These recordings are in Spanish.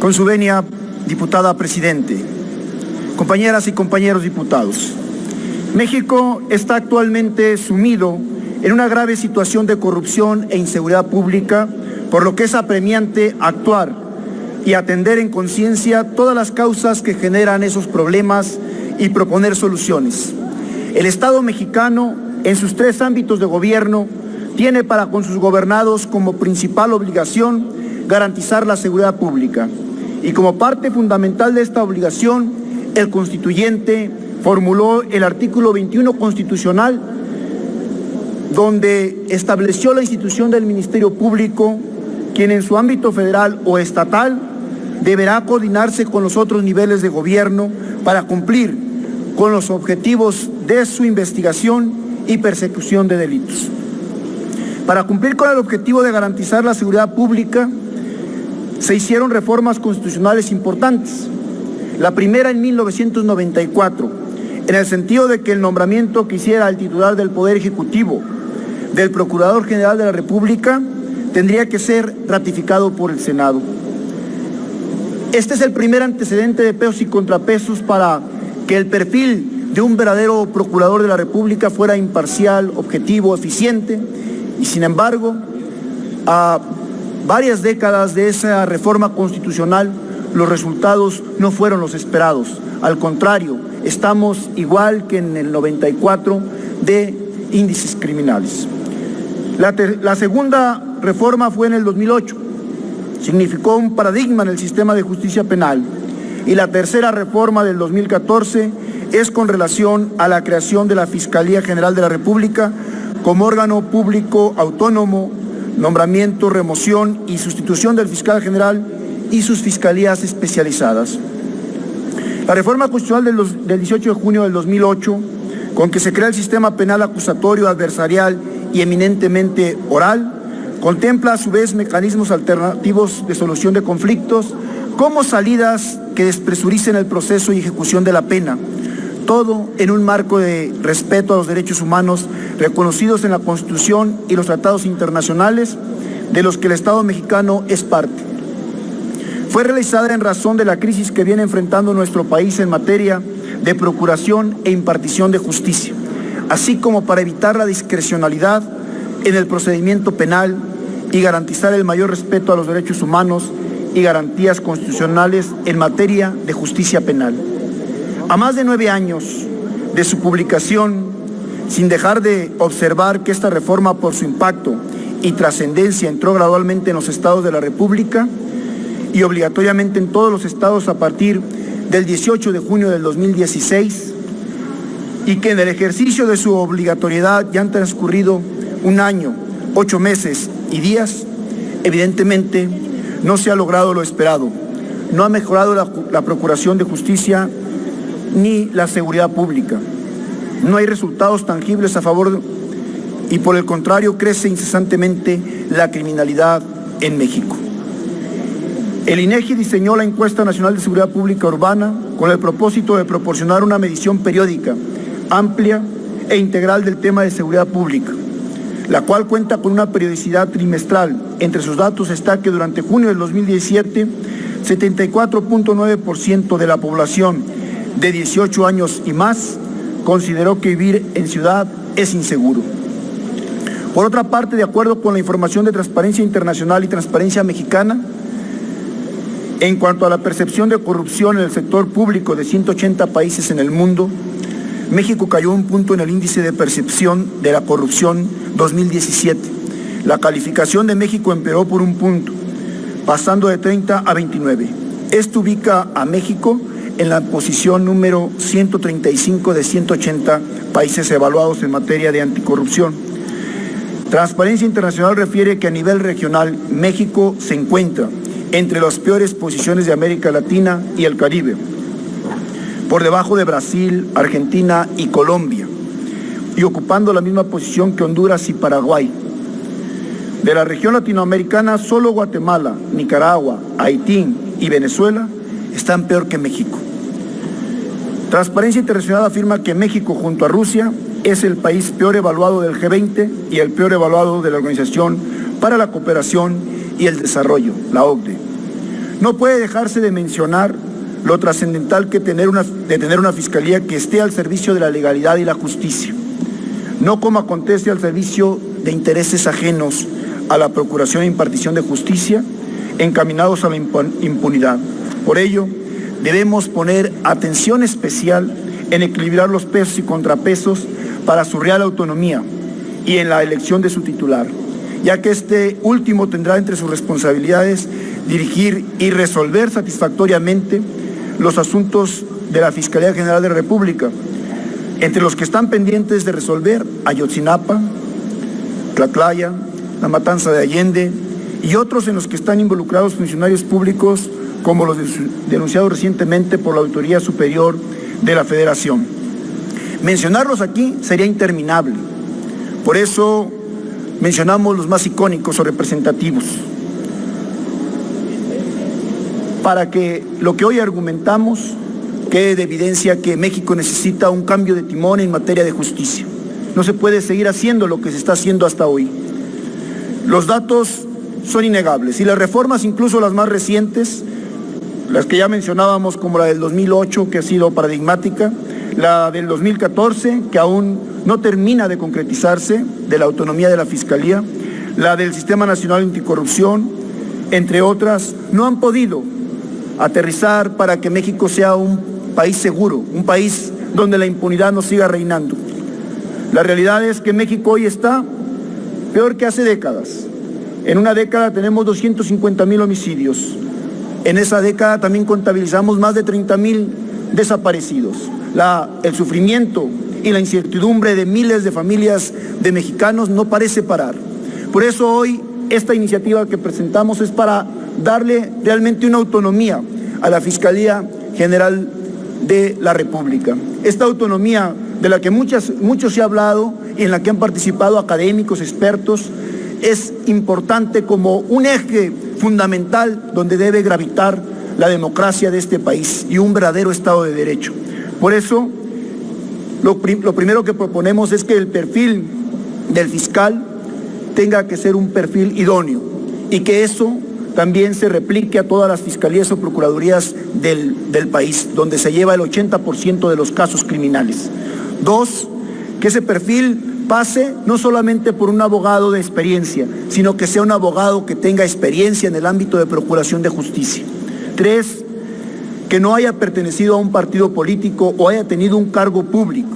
Con su venia, diputada presidente, compañeras y compañeros diputados, México está actualmente sumido en una grave situación de corrupción e inseguridad pública, por lo que es apremiante actuar y atender en conciencia todas las causas que generan esos problemas y proponer soluciones. El Estado mexicano, en sus 3 ámbitos de gobierno, tiene para con sus gobernados como principal obligación garantizar la seguridad pública. Y como parte fundamental de esta obligación, el constituyente formuló el artículo 21 constitucional, donde estableció la institución del Ministerio Público, quien en su ámbito federal o estatal deberá coordinarse con los otros niveles de gobierno para cumplir con los objetivos de su investigación y persecución de delitos. Para cumplir con el objetivo de garantizar la seguridad pública, se hicieron reformas constitucionales importantes. La primera en 1994, en el sentido de que el nombramiento que hiciera el titular del Poder Ejecutivo del Procurador General de la República tendría que ser ratificado por el Senado. Este es el primer antecedente de pesos y contrapesos para que el perfil de un verdadero Procurador de la República fuera imparcial, objetivo, eficiente, y sin embargo, a varias décadas de esa reforma constitucional, los resultados no fueron los esperados. Al contrario, estamos igual que en el 94 de índices criminales. La segunda reforma fue en el 2008. Significó un paradigma en el sistema de justicia penal. Y la tercera reforma del 2014 es con relación a la creación de la Fiscalía General de la República como órgano público autónomo, nombramiento, remoción y sustitución del fiscal general y sus fiscalías especializadas. La reforma constitucional del 18 de junio del 2008, con que se crea el sistema penal acusatorio, adversarial y eminentemente oral, contempla a su vez mecanismos alternativos de solución de conflictos como salidas que despresuricen el proceso y ejecución de la pena, todo en un marco de respeto a los derechos humanos reconocidos en la Constitución y los tratados internacionales de los que el Estado mexicano es parte. Fue realizada en razón de la crisis que viene enfrentando nuestro país en materia de procuración e impartición de justicia, así como para evitar la discrecionalidad en el procedimiento penal y garantizar el mayor respeto a los derechos humanos y garantías constitucionales en materia de justicia penal. A más de 9 años de su publicación, sin dejar de observar que esta reforma, por su impacto y trascendencia, entró gradualmente en los estados de la República y obligatoriamente en todos los estados a partir del 18 de junio del 2016, y que en el ejercicio de su obligatoriedad ya han transcurrido 1 año, 8 meses y días, evidentemente no se ha logrado lo esperado. No ha mejorado la procuración de justicia ni la seguridad pública. No hay resultados tangibles a favor y por el contrario crece incesantemente la criminalidad en México. El INEGI diseñó la Encuesta Nacional de Seguridad Pública Urbana con el propósito de proporcionar una medición periódica, amplia e integral del tema de seguridad pública, la cual cuenta con una periodicidad trimestral. Entre sus datos está que durante junio del 2017, 74.9% de la población de 18 años y más consideró que vivir en ciudad es inseguro. Por otra parte, de acuerdo con la información de Transparencia Internacional y Transparencia Mexicana, en cuanto a la percepción de corrupción en el sector público de 180 países en el mundo, México cayó un punto en el índice de percepción de la corrupción 2017. La calificación de México empeoró por 1 punto, pasando de 30 a 29. Esto ubica a México en la posición número 135 de 180 países evaluados en materia de anticorrupción. Transparencia Internacional refiere que a nivel regional México se encuentra entre las peores posiciones de América Latina y el Caribe, por debajo de Brasil, Argentina y Colombia, y ocupando la misma posición que Honduras y Paraguay. De la región latinoamericana, solo Guatemala, Nicaragua, Haití y Venezuela están peor que México. Transparencia Internacional afirma que México, junto a Rusia, es el país peor evaluado del G20 y el peor evaluado de la Organización para la Cooperación y el Desarrollo, la OCDE. No puede dejarse de mencionar lo trascendental de tener una fiscalía que esté al servicio de la legalidad y la justicia, no como acontece al servicio de intereses ajenos a la procuración e impartición de justicia, encaminados a la impunidad. Por ello, debemos poner atención especial en equilibrar los pesos y contrapesos para su real autonomía y en la elección de su titular, ya que este último tendrá entre sus responsabilidades dirigir y resolver satisfactoriamente los asuntos de la Fiscalía General de la República, entre los que están pendientes de resolver Ayotzinapa, Tlatlaya, la matanza de Allende y otros en los que están involucrados funcionarios públicos como los denunciados recientemente por la Auditoría Superior de la Federación. Mencionarlos aquí sería interminable, por eso mencionamos los más icónicos o representativos, para que lo que hoy argumentamos quede de evidencia que México necesita un cambio de timón en materia de justicia. No se puede seguir haciendo lo que se está haciendo hasta hoy. Los datos son innegables y las reformas, incluso las más recientes, las que ya mencionábamos como la del 2008, que ha sido paradigmática, la del 2014, que aún no termina de concretizarse, de la autonomía de la Fiscalía, la del Sistema Nacional Anticorrupción, entre otras, no han podido aterrizar para que México sea un país seguro, un país donde la impunidad no siga reinando. La realidad es que México hoy está peor que hace décadas. En una década tenemos 250,000 homicidios. En esa década también contabilizamos más de 30,000 desaparecidos. El sufrimiento y la incertidumbre de miles de familias de mexicanos no parece parar. Por eso hoy esta iniciativa que presentamos es para darle realmente una autonomía a la Fiscalía General de la República. Esta autonomía de la que mucho se ha hablado y en la que han participado académicos, expertos, es importante como un eje fundamental donde debe gravitar la democracia de este país y un verdadero Estado de Derecho. Por eso, lo primero que proponemos es que el perfil del fiscal tenga que ser un perfil idóneo y que eso también se replique a todas las fiscalías o procuradurías del país, donde se lleva el 80% de los casos criminales. 2, que ese perfil pase no solamente por un abogado de experiencia, sino que sea un abogado que tenga experiencia en el ámbito de procuración de justicia. 3, que no haya pertenecido a un partido político o haya tenido un cargo público.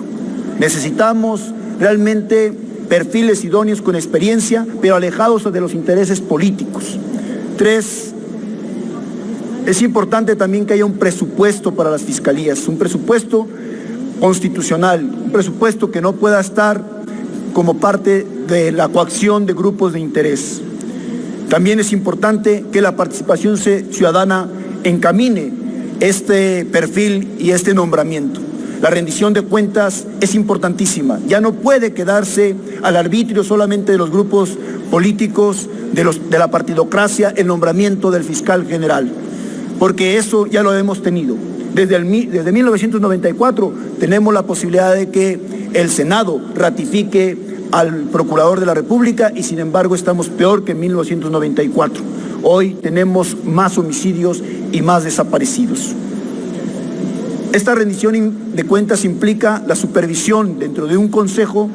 Necesitamos realmente perfiles idóneos con experiencia, pero alejados de los intereses políticos. 3, es importante también que haya un presupuesto para las fiscalías, un presupuesto constitucional, un presupuesto que no pueda estar como parte de la coacción de grupos de interés. También es importante que la participación ciudadana encamine este perfil y este nombramiento. La rendición de cuentas es importantísima. Ya no puede quedarse al arbitrio solamente de los grupos políticos, de la partidocracia, el nombramiento del fiscal general, porque eso ya lo hemos tenido. Desde 1994 tenemos la posibilidad de que el Senado ratifique al Procurador de la República y sin embargo estamos peor que en 1994. Hoy tenemos más homicidios y más desaparecidos. Esta rendición de cuentas implica la supervisión dentro de un consejo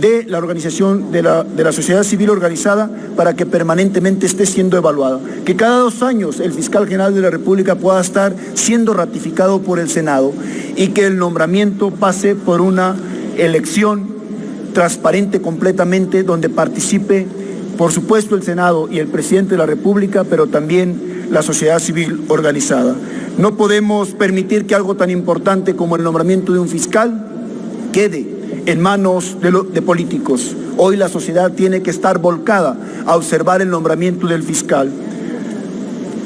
de la organización de la sociedad civil organizada para que permanentemente esté siendo evaluada. Que cada 2 años el fiscal general de la República pueda estar siendo ratificado por el Senado y que el nombramiento pase por una elección transparente completamente donde participe, por supuesto, el Senado y el presidente de la República, pero también la sociedad civil organizada. No podemos permitir que algo tan importante como el nombramiento de un fiscal quede en manos de políticos. Hoy la sociedad tiene que estar volcada a observar el nombramiento del fiscal.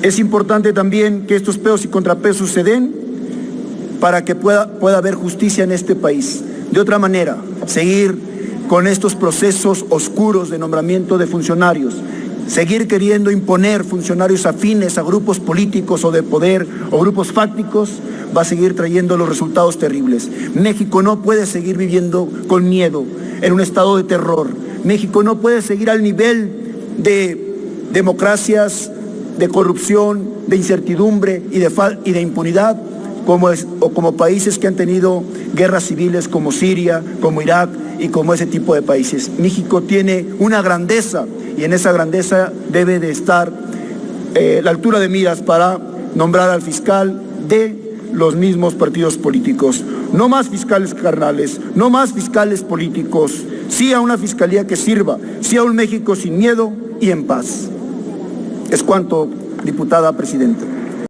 Es importante también que estos pesos y contrapesos se den para que pueda haber justicia en este país. De otra manera, seguir con estos procesos oscuros de nombramiento de funcionarios, seguir queriendo imponer funcionarios afines a grupos políticos o de poder o grupos fácticos, va a seguir trayendo los resultados terribles. México no puede seguir viviendo con miedo, en un estado de terror. México no puede seguir al nivel de democracias de corrupción, de incertidumbre y de impunidad, como países que han tenido guerras civiles como Siria, como Irak y como ese tipo de países. México tiene una grandeza y en esa grandeza debe de estar la altura de miras para nombrar al fiscal de los mismos partidos políticos. No más fiscales carnales, no más fiscales políticos, sí a una fiscalía que sirva, sí a un México sin miedo y en paz. Es cuanto, diputada presidenta.